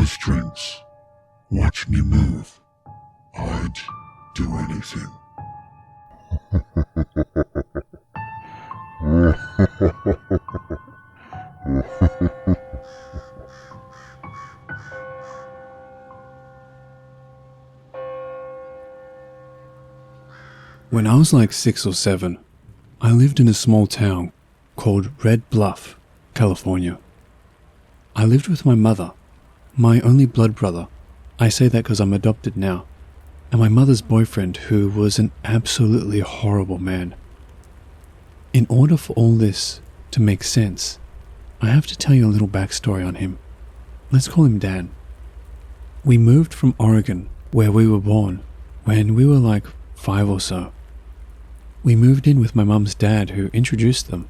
strings. Watch me move. I'd do anything. When I was like 6 or 7, I lived in a small town called Red Bluff, California. I lived with my mother, my only blood brother. I say that because I'm adopted now, and my mother's boyfriend, who was an absolutely horrible man. In order for all this to make sense, I have to tell you a little backstory on him. Let's call him Dan. We moved from Oregon, where we were born, when we were like 5 or so. We moved in with my mum's dad, who introduced them.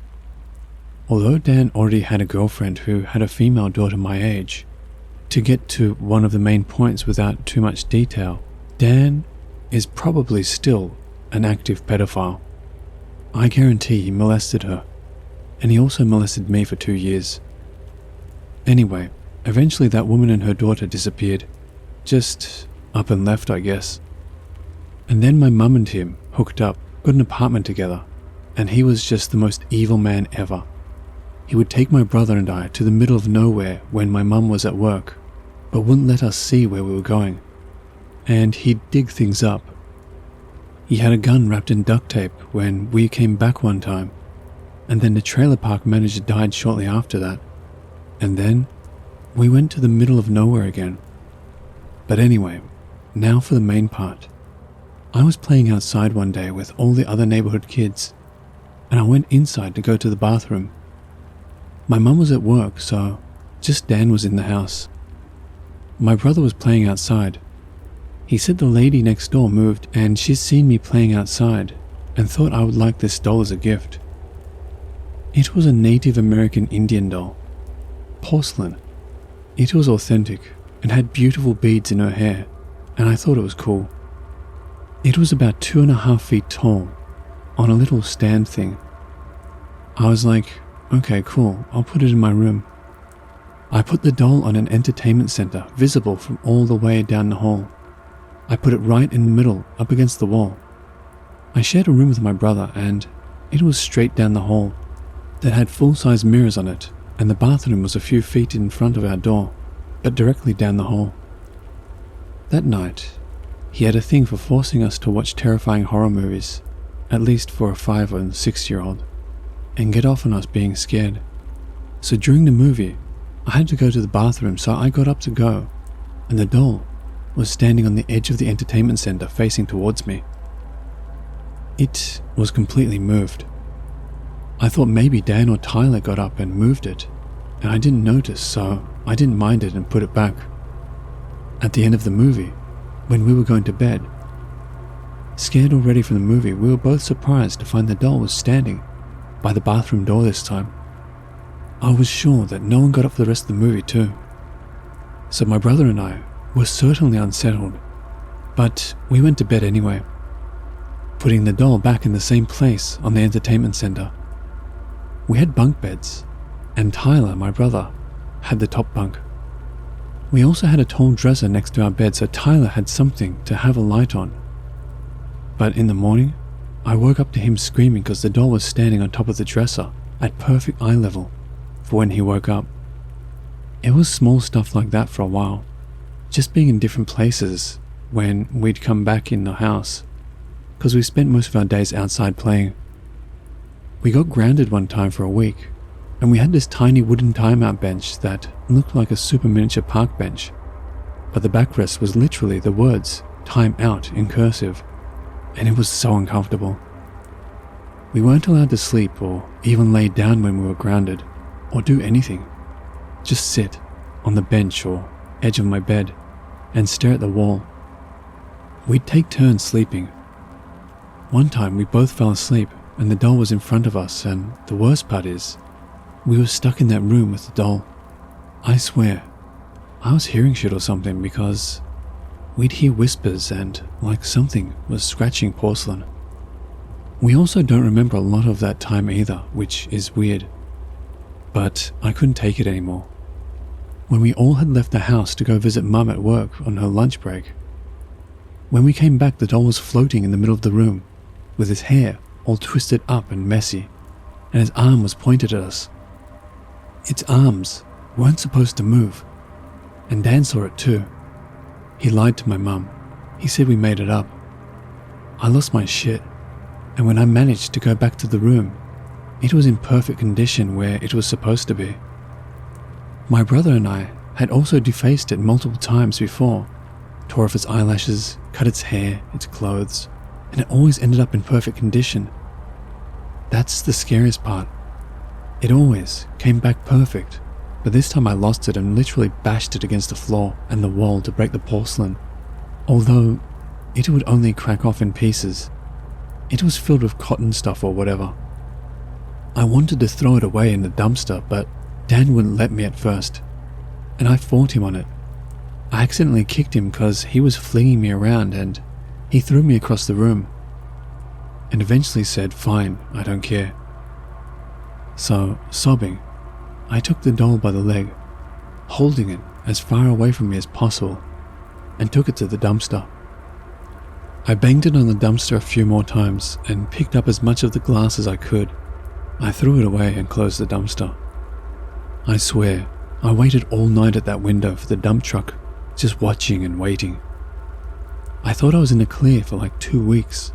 Although Dan already had a girlfriend who had a female daughter my age, to get to one of the main points without too much detail, Dan is probably still an active pedophile. I guarantee he molested her, and he also molested me for 2 years. Anyway, eventually that woman and her daughter disappeared. Just up and left, I guess. And then my mum and him hooked up, got an apartment together, and he was just the most evil man ever. He would take my brother and I to the middle of nowhere when my mum was at work, but wouldn't let us see where we were going. And he'd dig things up. He had a gun wrapped in duct tape when we came back one time, and then the trailer park manager died shortly after that. And then we went to the middle of nowhere again. But anyway, now for the main part. I was playing outside one day with all the other neighborhood kids, and I went inside to go to the bathroom. My mum was at work, so just Dan was in the house. My brother was playing outside. He said the lady next door moved and she'd seen me playing outside and thought I would like this doll as a gift. It was a Native American Indian doll. Porcelain. It was authentic and had beautiful beads in her hair, and I thought it was cool. It was about 2.5 feet tall, on a little stand thing. I was like, okay, cool, I'll put it in my room. I put the doll on an entertainment center, visible from all the way down the hall. I put it right in the middle, up against the wall. I shared a room with my brother, and it was straight down the hall, that had full-size mirrors on it, and the bathroom was a few feet in front of our door, but directly down the hall. That night, he had a thing for forcing us to watch terrifying horror movies, at least for a 5 and 6-year-old, and get off on us being scared. So during the movie, I had to go to the bathroom, so I got up to go, and the doll was standing on the edge of the entertainment center facing towards me. It was completely moved. I thought maybe Dan or Tyler got up and moved it, and I didn't notice, so I didn't mind it and put it back. At the end of the movie, when we were going to bed, scared already from the movie, we were both surprised to find the doll was standing by the bathroom door this time. I was sure that no one got up for the rest of the movie too. So my brother and I were certainly unsettled, but we went to bed anyway, putting the doll back in the same place on the entertainment center. We had bunk beds, and Tyler, my brother, had the top bunk. We also had a tall dresser next to our bed, so Tyler had something to have a light on. But in the morning, I woke up to him screaming because the doll was standing on top of the dresser at perfect eye level for when he woke up. It was small stuff like that for a while, just being in different places when we'd come back in the house, because we spent most of our days outside playing. We got grounded one time for a week, and we had this tiny wooden timeout bench that looked like a super miniature park bench, but the backrest was literally the words "time out" in cursive, and it was so uncomfortable. We weren't allowed to sleep or even lay down when we were grounded, or do anything. Just sit on the bench or edge of my bed and stare at the wall. We'd take turns sleeping. One time we both fell asleep and the doll was in front of us, and the worst part is, we were stuck in that room with the doll. I swear, I was hearing shit or something, because we'd hear whispers and like something was scratching porcelain. We also don't remember a lot of that time either, which is weird. But I couldn't take it anymore. when we all had left the house to go visit Mum at work on her lunch break. When we came back, the doll was floating in the middle of the room, with his hair all twisted up and messy, and his arm was pointed at us. Its arms weren't supposed to move, and Dan saw it too. He lied to my mum. He said we made it up. I lost my shit, and when I managed to go back to the room, it was in perfect condition where it was supposed to be. My brother and I had also defaced it multiple times before, tore off its eyelashes, cut its hair, its clothes, and it always ended up in perfect condition. That's the scariest part. It always came back perfect, but this time I lost it and literally bashed it against the floor and the wall to break the porcelain. Although it would only crack off in pieces. It was filled with cotton stuff or whatever. I wanted to throw it away in the dumpster, but Dan wouldn't let me at first, and I fought him on it. I accidentally kicked him because he was flinging me around, and he threw me across the room, and eventually said, "Fine, I don't care." So, sobbing, I took the doll by the leg, holding it as far away from me as possible, and took it to the dumpster. I banged it on the dumpster a few more times and picked up as much of the glass as I could. I threw it away and closed the dumpster. I swear, I waited all night at that window for the dump truck, just watching and waiting. I thought I was in the clear for like 2 weeks.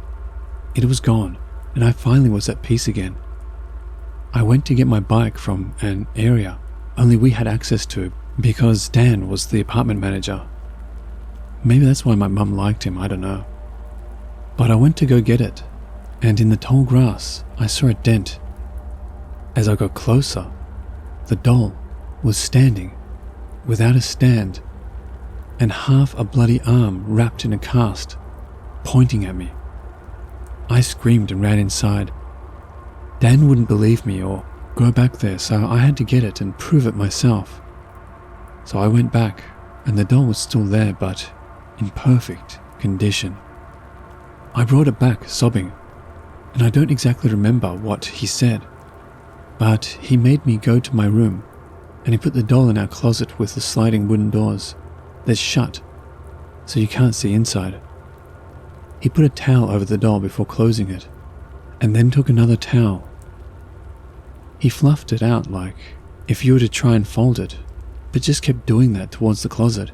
It was gone, and I finally was at peace again. I went to get my bike from an area only we had access to because Dan was the apartment manager. Maybe that's why my mum liked him, I don't know. But I went to go get it, and in the tall grass, I saw a dent. As I got closer, the doll was standing without a stand and half a bloody arm wrapped in a cast, pointing at me. I screamed and ran inside. Dan wouldn't believe me or go back there, so I had to get it and prove it myself. So I went back, and the doll was still there, but in perfect condition. I brought it back, sobbing, and I don't exactly remember what he said, but he made me go to my room, and he put the doll in our closet with the sliding wooden doors that's shut, so you can't see inside. He put a towel over the doll before closing it, and then took another towel. He fluffed it out like if you were to try and fold it, but just kept doing that towards the closet.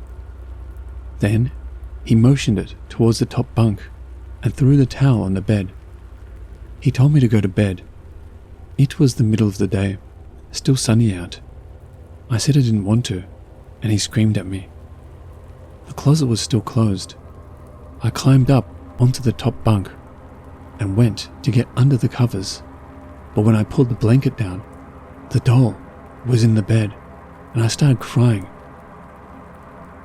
Then he motioned it towards the top bunk and threw the towel on the bed. He told me to go to bed. It was the middle of the day, still sunny out. I said I didn't want to, and he screamed at me. The closet was still closed. I climbed up onto the top bunk and went to get under the covers, but when I pulled the blanket down, the doll was in the bed, and I started crying.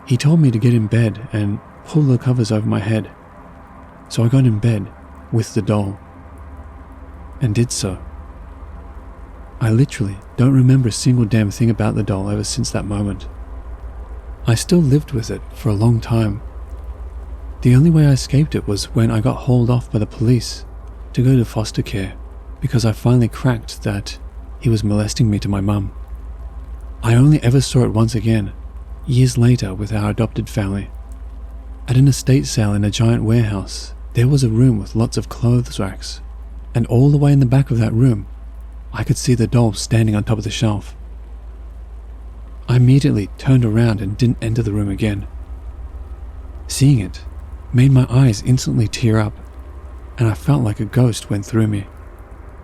He told me to get in bed and pull the covers over my head, so I got in bed with the doll, and did so. I literally don't remember a single damn thing about the doll ever since that moment. I still lived with it for a long time. The only way I escaped it was when I got hauled off by the police to go to foster care because I finally cracked that he was molesting me to my mum. I only ever saw it once again, years later with our adopted family. At an estate sale in a giant warehouse, there was a room with lots of clothes racks, and all the way in the back of that room, I could see the doll standing on top of the shelf. I immediately turned around and didn't enter the room again. Seeing it made my eyes instantly tear up, and I felt like a ghost went through me.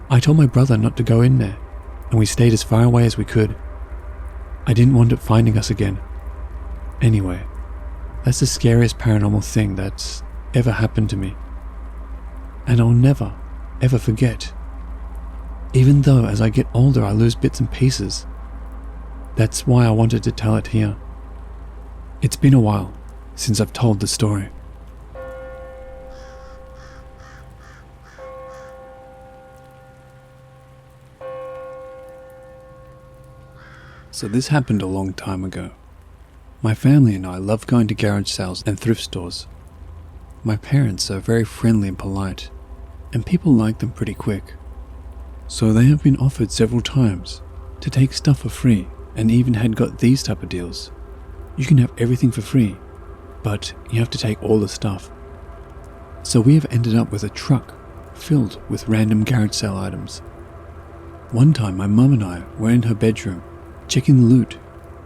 I told my brother not to go in there, and we stayed as far away as we could. I didn't want it finding us again. Anyway, that's the scariest paranormal thing that's ever happened to me. And I'll never, ever forget. Even though as I get older I lose bits and pieces. That's why I wanted to tell it here. It's been a while since I've told the story. So this happened a long time ago. My family and I love going to garage sales and thrift stores. My parents are very friendly and polite, and people like them pretty quick. So they have been offered several times to take stuff for free and even had got these type of deals. You can have everything for free, but you have to take all the stuff. So we have ended up with a truck filled with random garage sale items. One time my mum and I were in her bedroom checking the loot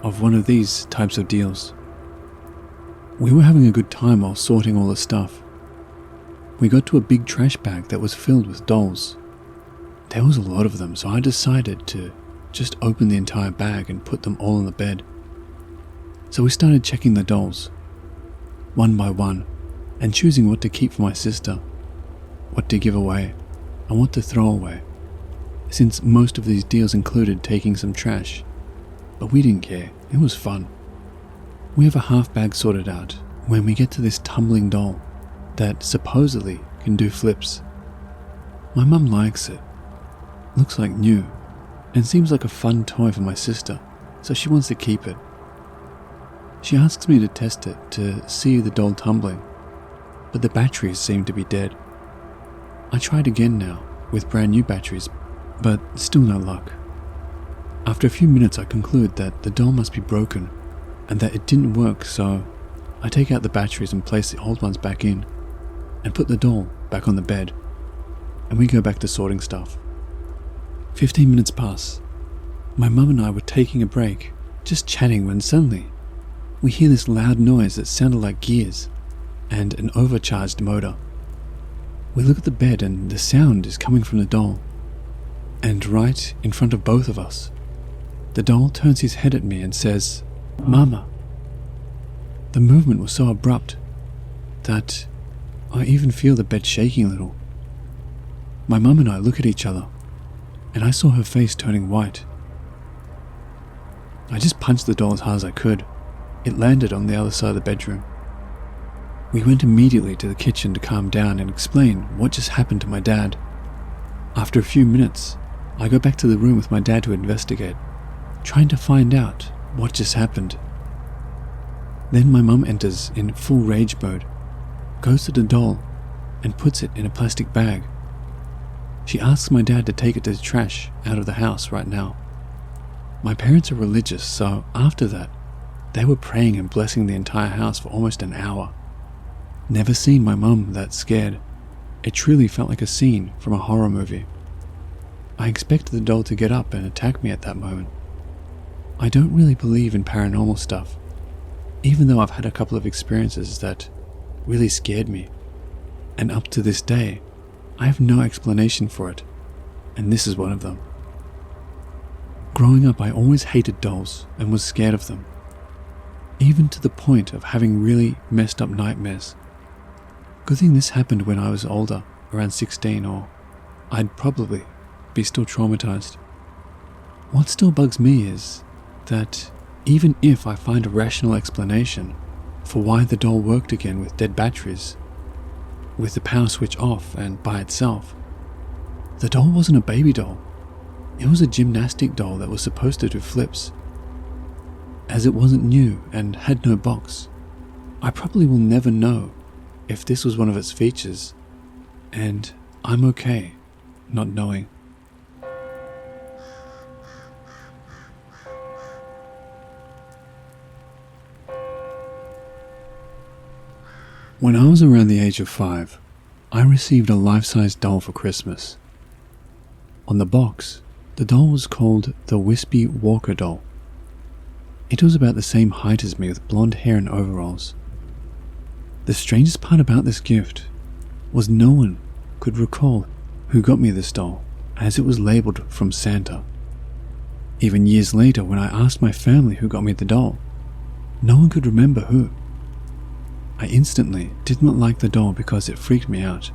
of one of these types of deals. We were having a good time while sorting all the stuff. We got to a big trash bag that was filled with dolls. There was a lot of them, so I decided to just open the entire bag and put them all on the bed. So we started checking the dolls, one by one, and choosing what to keep for my sister, what to give away, and what to throw away, since most of these deals included taking some trash. But we didn't care, it was fun. We have a half bag sorted out when we get to this tumbling doll that supposedly can do flips. My mum likes it, looks like new, and seems like a fun toy for my sister, so she wants to keep it. She asks me to test it to see the doll tumbling, but the batteries seem to be dead. I tried again now with brand new batteries, but still no luck. After a few minutes I conclude that the doll must be broken and that it didn't work, so I take out the batteries and place the old ones back in and put the doll back on the bed, and we go back to sorting stuff. 15 minutes pass. My mum and I were taking a break, just chatting, when suddenly we hear this loud noise that sounded like gears and an overcharged motor. We look at the bed and the sound is coming from the doll, and right in front of both of us, the doll turns his head at me and says, "Mama." The movement was so abrupt that I even feel the bed shaking a little. My mum and I look at each other, and I saw her face turning white. I just punched the doll as hard as I could. It landed on the other side of the bedroom. We went immediately to the kitchen to calm down and explain what just happened to my dad. After a few minutes, I go back to the room with my dad to investigate, trying to find out what just happened. Then my mum enters in full rage mode, goes to the doll and puts it in a plastic bag. She asks my dad to take it to the trash out of the house right now. My parents are religious, so after that, they were praying and blessing the entire house for almost an hour. Never seen my mum that scared. It truly felt like a scene from a horror movie. I expected the doll to get up and attack me at that moment. I don't really believe in paranormal stuff, even though I've had a couple of experiences that really scared me. And up to this day, I have no explanation for it, and this is one of them. Growing up, I always hated dolls and was scared of them, even to the point of having really messed up nightmares. Good thing this happened when I was older, around 16, or I'd probably be still traumatized. What still bugs me is that even if I find a rational explanation for why the doll worked again with dead batteries, with the power switch off and by itself, the doll wasn't a baby doll. It was a gymnastic doll that was supposed to do flips. As it wasn't new and had no box, I probably will never know if this was one of its features, and I'm okay not knowing. When I was around the age of 5, I received a life-size doll for Christmas. On the box, the doll was called the Wispy Walker doll. It was about the same height as me with blonde hair and overalls. The strangest part about this gift was no one could recall who got me this doll, as it was labeled from Santa. Even years later, when I asked my family who got me the doll, no one could remember who. I instantly did not like the doll because it freaked me out.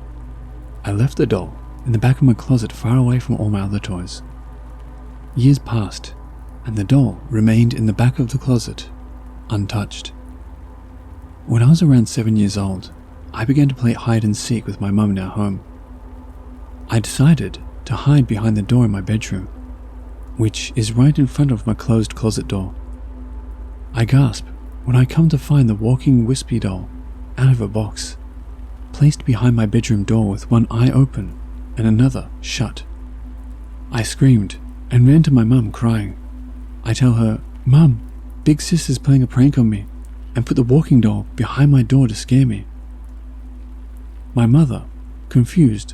I left the doll in the back of my closet far away from all my other toys. Years passed, and the doll remained in the back of the closet, untouched. When I was around 7 years old, I began to play hide and seek with my mum in our home. I decided to hide behind the door in my bedroom, which is right in front of my closed closet door. I gasp when I come to find the walking wispy doll out of a box, placed behind my bedroom door with one eye open and another shut. I screamed and ran to my mum crying. I tell her, "Mum, big sister's playing a prank on me and put the walking doll behind my door to scare me." My mother, confused,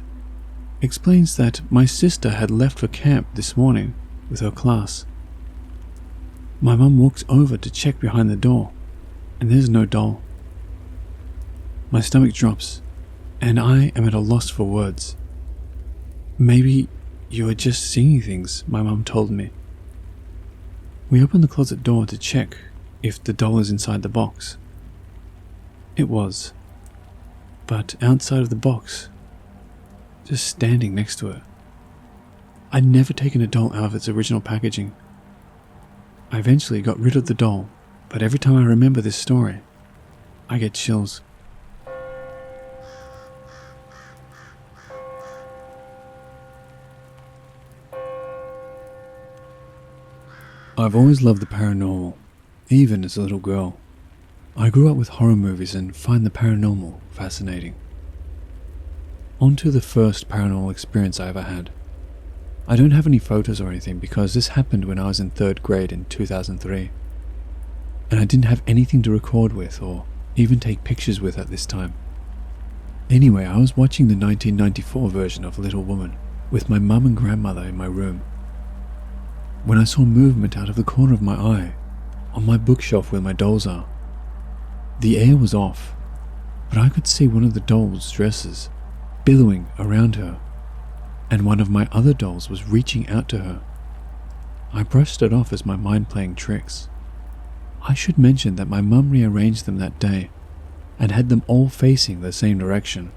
explains that my sister had left for camp this morning with her class. My mum walks over to check behind the door, and there's no doll. My stomach drops, and I am at a loss for words. "Maybe you are just seeing things," my mum told me. We open the closet door to check if the doll is inside the box. It was, but outside of the box, just standing next to it. I'd never taken a doll out of its original packaging. I eventually got rid of the doll, but every time I remember this story, I get chills. I've always loved the paranormal, even as a little girl. I grew up with horror movies and find the paranormal fascinating. On to the first paranormal experience I ever had. I don't have any photos or anything because this happened when I was in 3rd grade in 2003. And I didn't have anything to record with or even take pictures with at this time. Anyway, I was watching the 1994 version of Little Woman with my mum and grandmother in my room, when I saw movement out of the corner of my eye on my bookshelf where my dolls are. The air was off, but I could see one of the dolls' dresses billowing around her, and one of my other dolls was reaching out to her. I brushed it off as my mind playing tricks. I should mention that my mum rearranged them that day and had them all facing the same direction.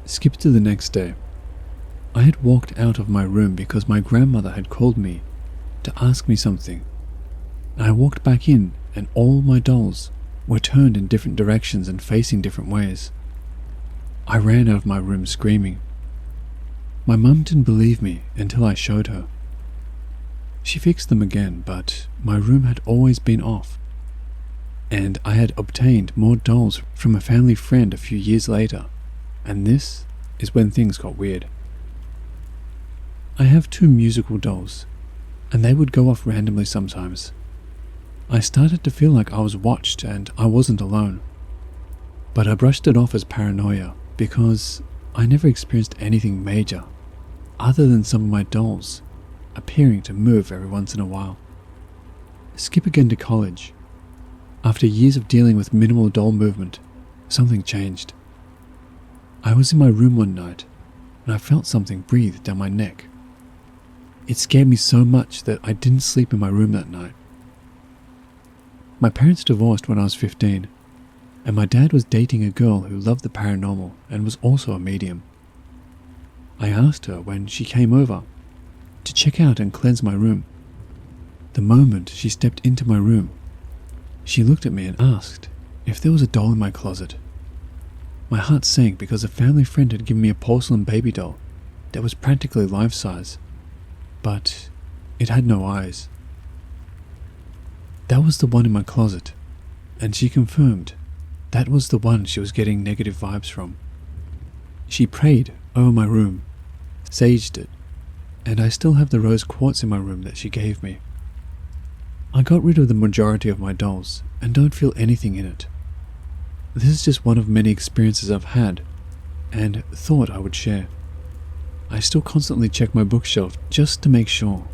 Skip to the next day. I had walked out of my room because my grandmother had called me to ask me something. I walked back in and all my dolls were turned in different directions and facing different ways. I ran out of my room screaming. My mum didn't believe me until I showed her. She fixed them again, but my room had always been off, and I had obtained more dolls from a family friend a few years later, and this is when things got weird. I have 2 musical dolls, and they would go off randomly sometimes. I started to feel like I was watched and I wasn't alone, but I brushed it off as paranoia because I never experienced anything major other than some of my dolls appearing to move every once in a while. Skip again to college. After years of dealing with minimal doll movement, something changed. I was in my room one night and I felt something breathe down my neck. It scared me so much that I didn't sleep in my room that night. My parents divorced when I was 15, and my dad was dating a girl who loved the paranormal and was also a medium. I asked her when she came over to check out and cleanse my room. The moment she stepped into my room, she looked at me and asked if there was a doll in my closet. My heart sank because a family friend had given me a porcelain baby doll that was practically life-size, but it had no eyes. That was the one in my closet, and she confirmed that was the one she was getting negative vibes from. She prayed over my room, saged it, and I still have the rose quartz in my room that she gave me. I got rid of the majority of my dolls and don't feel anything in it. This is just one of many experiences I've had and thought I would share. I still constantly check my bookshelf just to make sure.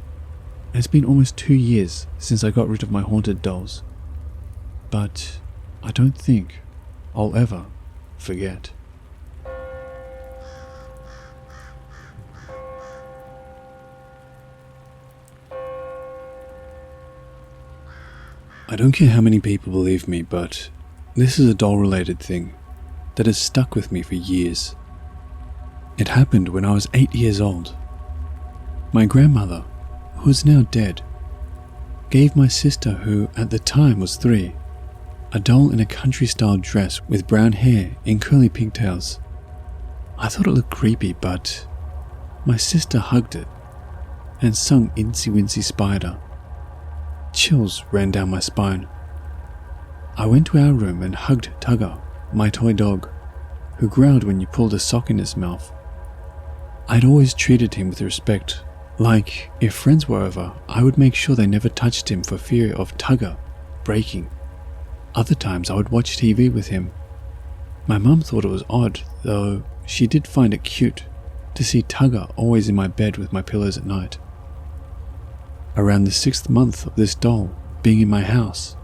It's been almost 2 years since I got rid of my haunted dolls, but I don't think I'll ever forget. I don't care how many people believe me, but this is a doll-related thing that has stuck with me for years. It happened when I was 8 years old. My grandmother, who is now dead, gave my sister, who at the time was 3, a doll in a country-style dress with brown hair in curly pigtails. I thought it looked creepy, but my sister hugged it and sung Incy Wincy Spider. Chills ran down my spine. I went to our room and hugged Tugger, my toy dog, who growled when you pulled a sock in his mouth. I'd always treated him with respect, Like, if friends were over, I would make sure they never touched him for fear of Tugger breaking. Other times I would watch TV with him. My mum thought it was odd, though she did find it cute to see Tugger always in my bed with my pillows at night. Around the 6th month of this doll being in my house,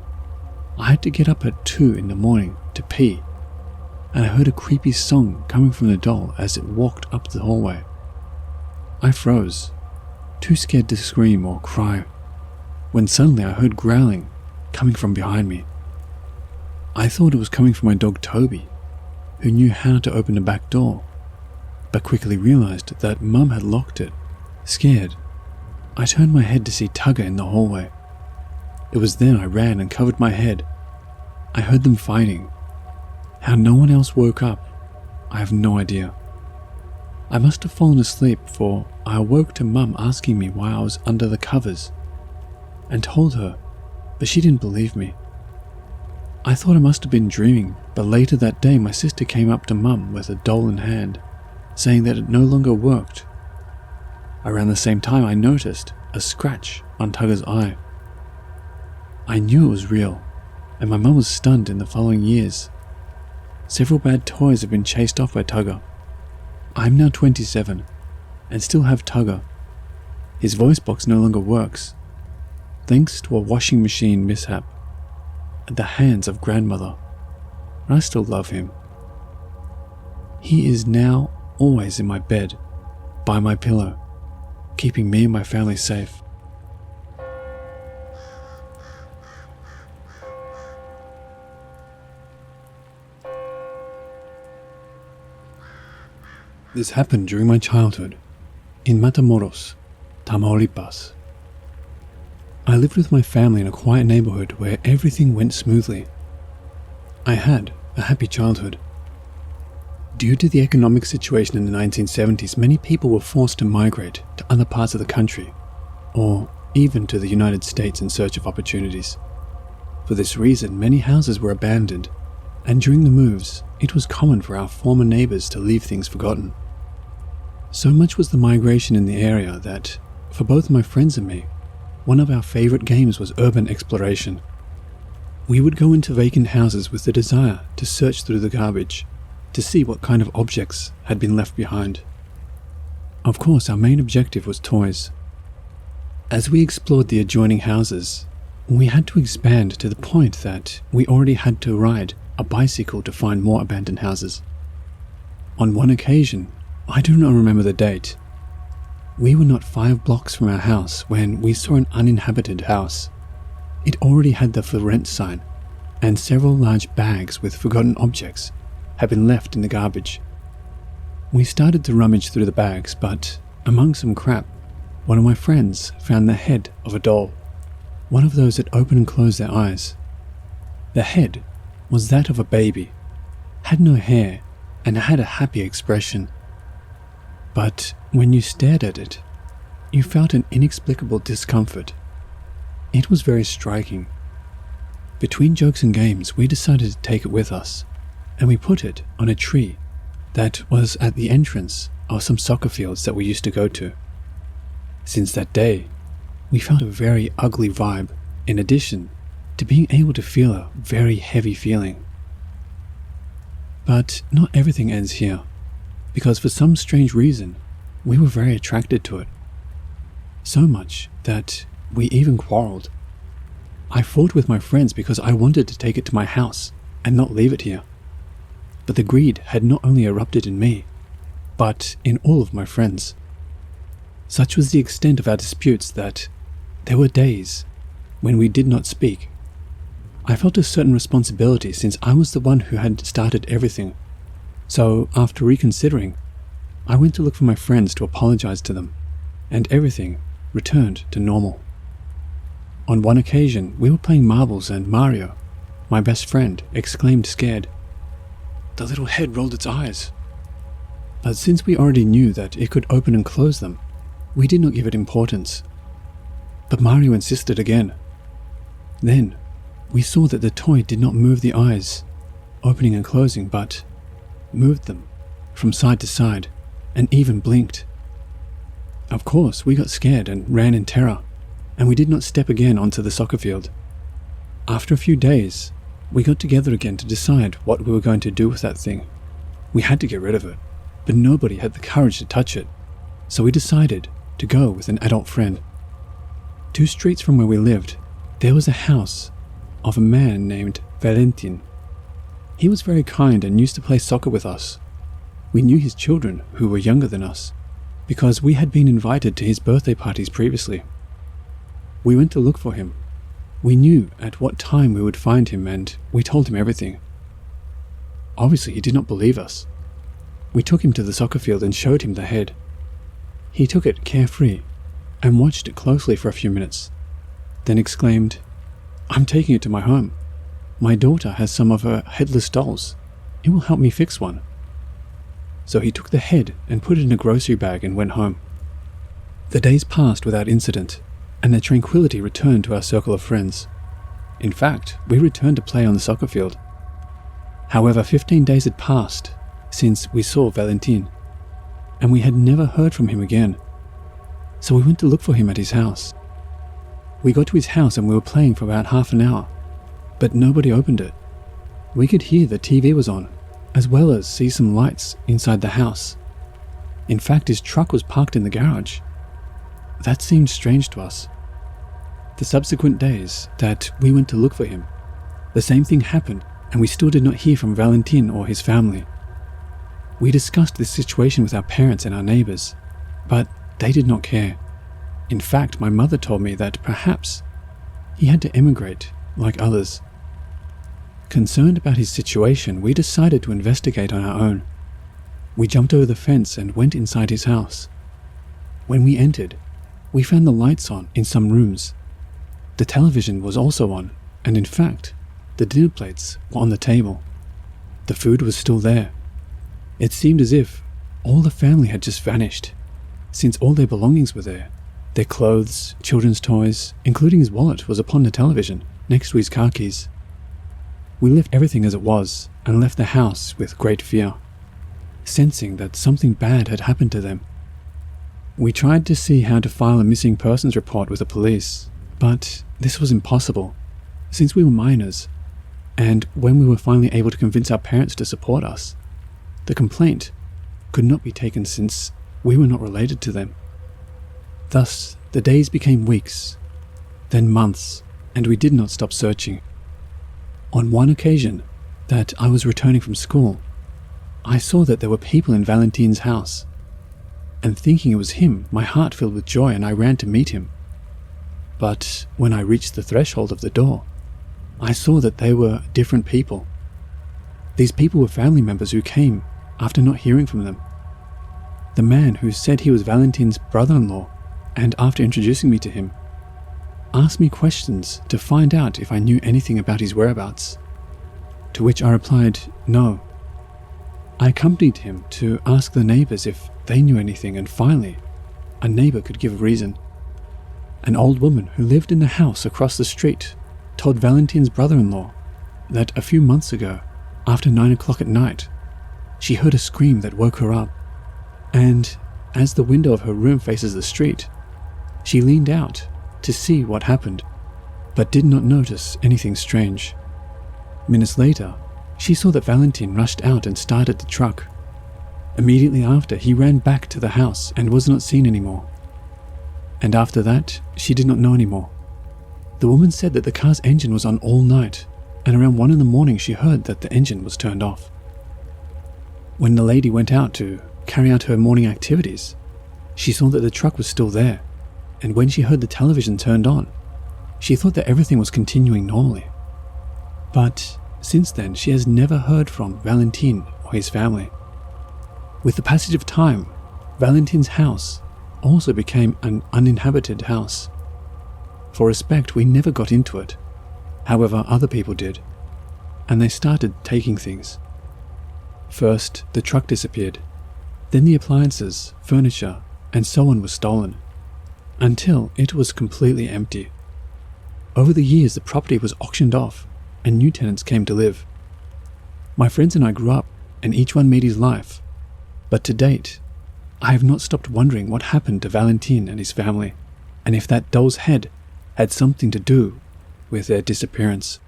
I had to get up at 2 in the morning to pee, and I heard a creepy song coming from the doll as it walked up the hallway. I froze, too scared to scream or cry, when suddenly I heard growling coming from behind me. I thought it was coming from my dog Toby, who knew how to open the back door, but quickly realized that Mum had locked it. Scared, I turned my head to see Tugger in the hallway. It was then I ran and covered my head. I heard them fighting. How no one else woke up, I have no idea. I must have fallen asleep, for I awoke to Mum asking me why I was under the covers, and told her, but she didn't believe me. I thought I must have been dreaming, but later that day my sister came up to Mum with a doll in hand, saying that it no longer worked. Around the same time I noticed a scratch on Tugger's eye. I knew it was real, and my mum was stunned in the following years. Several bad toys have been chased off by Tugger. I'm now 27, and still have Tugger. His voice box no longer works, thanks to a washing machine mishap at the hands of grandmother, and I still love him. He is now always in my bed, by my pillow, keeping me and my family safe. This happened during my childhood in Matamoros, Tamaulipas. I lived with my family in a quiet neighborhood where everything went smoothly. I had a happy childhood. Due to the economic situation in the 1970s, many people were forced to migrate to other parts of the country, or even to the United States in search of opportunities. For this reason, many houses were abandoned, and during the moves, it was common for our former neighbors to leave things forgotten. So much was the migration in the area that, for both my friends and me, one of our favorite games was urban exploration. We would go into vacant houses with the desire to search through the garbage to see what kind of objects had been left behind. Of course, our main objective was toys. As we explored the adjoining houses, we had to expand to the point that we already had to ride a bicycle to find more abandoned houses. On one occasion, I do not remember the date, we were not 5 blocks from our house when we saw an uninhabited house. It already had the for rent sign, and several large bags with forgotten objects had been left in the garbage. We started to rummage through the bags, but among some crap, one of my friends found the head of a doll, one of those that open and close their eyes. The head was that of a baby, had no hair, and had a happy expression. But when you stared at it, you felt an inexplicable discomfort. It was very striking. Between jokes and games, we decided to take it with us, and we put it on a tree that was at the entrance of some soccer fields that we used to go to. Since that day, we felt a very ugly vibe, in addition to being able to feel a very heavy feeling. But not everything ends here, because for some strange reason, we were very attracted to it. So much that we even quarreled. I fought with my friends because I wanted to take it to my house and not leave it here. But the greed had not only erupted in me, but in all of my friends. Such was the extent of our disputes that there were days when we did not speak. I felt a certain responsibility since I was the one who had started everything. So after reconsidering, I went to look for my friends to apologize to them, and everything returned to normal. On one occasion, we were playing marbles and Mario, my best friend, exclaimed scared, "The little head rolled its eyes." But since we already knew that it could open and close them, we did not give it importance. But Mario insisted again. Then, we saw that the toy did not move the eyes, opening and closing, but moved them from side to side and even blinked. Of course, we got scared and ran in terror, and we did not step again onto the soccer field. After a few days, we got together again to decide what we were going to do with that thing. We had to get rid of it, but nobody had the courage to touch it, so we decided to go with an adult friend. 2 streets from where we lived, there was a house of a man named Valentin. He was very kind and used to play soccer with us. We knew his children, who were younger than us, because we had been invited to his birthday parties previously. We went to look for him. We knew at what time we would find him, and we told him everything. Obviously, he did not believe us. We took him to the soccer field and showed him the head. He took it carefree and watched it closely for a few minutes, then exclaimed, "I'm taking it to my home. My daughter has some of her headless dolls. It will help me fix one." So he took the head and put it in a grocery bag and went home. The days passed without incident, and the tranquility returned to our circle of friends. In fact, we returned to play on the soccer field. However, 15 days had passed since we saw Valentin, and we had never heard from him again. So we went to look for him at his house. We got to his house and we were playing for about half an hour, but nobody opened it. We could hear the TV was on, as well as see some lights inside the house. In fact, his truck was parked in the garage. That seemed strange to us. The subsequent days that we went to look for him, the same thing happened, and we still did not hear from Valentin or his family. We discussed this situation with our parents and our neighbors, but they did not care. In fact, my mother told me that perhaps he had to emigrate like others. Concerned about his situation, we decided to investigate on our own. We jumped over the fence and went inside his house. When we entered, we found the lights on in some rooms. The television was also on, and in fact, the dinner plates were on the table. The food was still there. It seemed as if all the family had just vanished, since all their belongings were there. Their clothes, children's toys, including his wallet, was upon the television, next to his car keys. We left everything as it was and left the house with great fear, sensing that something bad had happened to them. We tried to see how to file a missing persons report with the police, but this was impossible, since we were minors, and when we were finally able to convince our parents to support us, the complaint could not be taken since we were not related to them. Thus, the days became weeks, then months, and we did not stop searching. On one occasion that I was returning from school, I saw that there were people in Valentin's house, and thinking it was him, my heart filled with joy and I ran to meet him. But when I reached the threshold of the door, I saw that they were different people. These people were family members who came after not hearing from them. The man who said he was Valentin's brother-in-law, and after introducing me to him, asked me questions to find out if I knew anything about his whereabouts, to which I replied, no. I accompanied him to ask the neighbors if they knew anything, and finally, a neighbor could give a reason. An old woman who lived in the house across the street told Valentin's brother-in-law that a few months ago, after 9 o'clock at night, she heard a scream that woke her up, and as the window of her room faces the street, she leaned out to see what happened, but did not notice anything strange. Minutes later, she saw that Valentin rushed out and started the truck. Immediately after, he ran back to the house and was not seen anymore. And after that, she did not know anymore. The woman said that the car's engine was on all night, and around 1 in the morning she heard that the engine was turned off. When the lady went out to carry out her morning activities, she saw that the truck was still there, and when she heard the television turned on, she thought that everything was continuing normally. But since then, she has never heard from Valentin or his family. With the passage of time, Valentin's house also became an uninhabited house. For respect, we never got into it. However, other people did, and they started taking things. First, the truck disappeared. Then the appliances, furniture, and so on was stolen, until it was completely empty. Over the years, the property was auctioned off, and new tenants came to live. My friends and I grew up, and each one made his life, but to date, I have not stopped wondering what happened to Valentin and his family, and if that doll's head had something to do with their disappearance.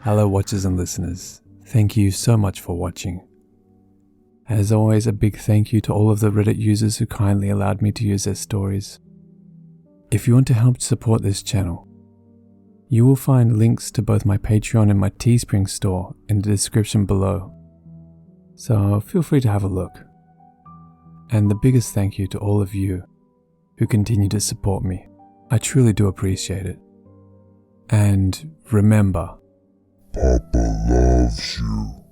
Hello watchers and listeners, thank you so much for watching. As always, a big thank you to all of the Reddit users who kindly allowed me to use their stories. If you want to help support this channel, you will find links to both my Patreon and my Teespring store in the description below, so feel free to have a look. And the biggest thank you to all of you who continue to support me. I truly do appreciate it. And remember, Papa loves you.